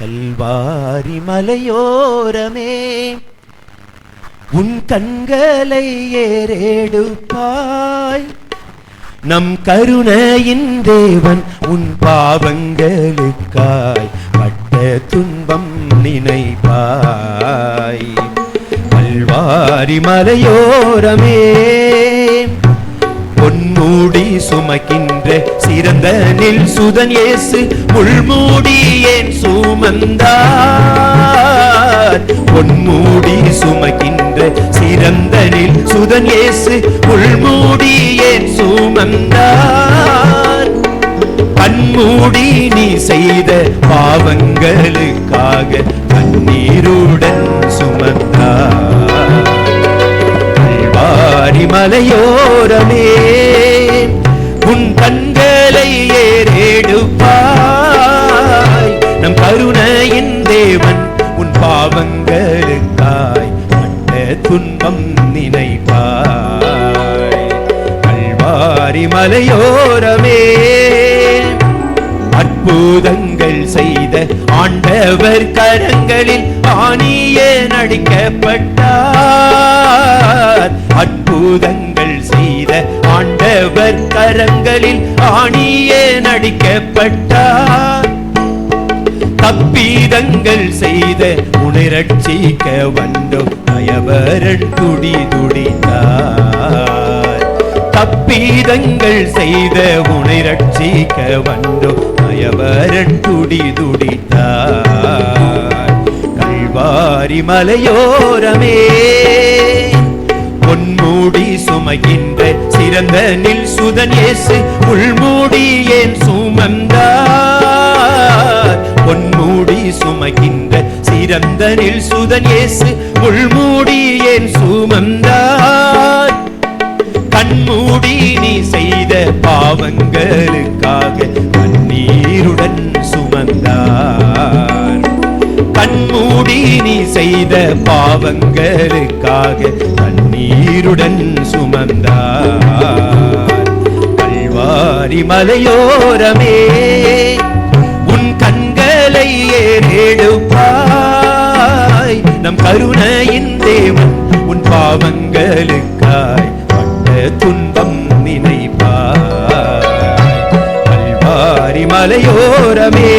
கல்வாரி மலையோரமே உன் கண்களை ஏறெடுப்பாய். நம் கருணையின் தேவன் உன் பாவங்களுக்காய் பட்ட துன்பம் நினைப்பாய். கல்வாரி மலையோரமே பொன்மூடி சுமக்கின்ற சிறந்த நில் சுதன் இயேசு முள்மூடி ஏன் சுமந்தார். பொன்மூடி சுமக்கின்ற சிறந்த நில் சுதன் இயேசு முள்மூடி ஏன் சுமந்தார். கண்மூடி நீ செய்த பாவங்களுக்காக கண்ணீருடன் சுமந்தார். கல்வாரி மலையோரமே உன் கண்களை ஏறெடுப்பாய். நம் கருணையின் தேவன் உன் பாவங்களுக்காய் பட்ட துன்பம் நினைப்பாய். கல்வாரி மலையோரமே அற்புதங்கள் செய்த ஆண்டவர் கரங்களில் ஆணியே நடிக்கப்பட்டார். அற்புதங்கள் செய்த ஆண்டவர் கரங்களில் ஆணியே நடிக்கப்பட்டார். தப்பீதங்கள் செய்த உன்னை ரட்சிக்க வந்தோம் நயவரன் துடி துடித்தார். தப்பீதங்கள் செய்த உன்னை ரட்சிக்க வந்தோம் நயவரன் துடி துடித்தார். கல்வாரி மலையோரமே பொன்மூடி சுமகின்ற சிறந்த நில் சுதன் இயேசு முள்மூடி ஏன் சுமந்தார். பொன்மூடி சுமகின்ற சிறந்த நில் சுதன் இயேசு முள்மூடி ஏன் சுமந்தார். கண்மூடி நீ செய்த பாவங்களுக்காக கண்ணீருடன் சுமந்தார். கண்மூடி நீ செய்த பாவங்களுக்காக கண்ணீருடன் சுமந்தார். கல்வாரி மலையோரமே உன் கண்களை ஏறெடுப்பாய். நம் கருணையின் தேவன் உன் பாவங்களுக்காய் பட்ட துன்பம் நினைப்பாய். கல்வாரி மலையோரமே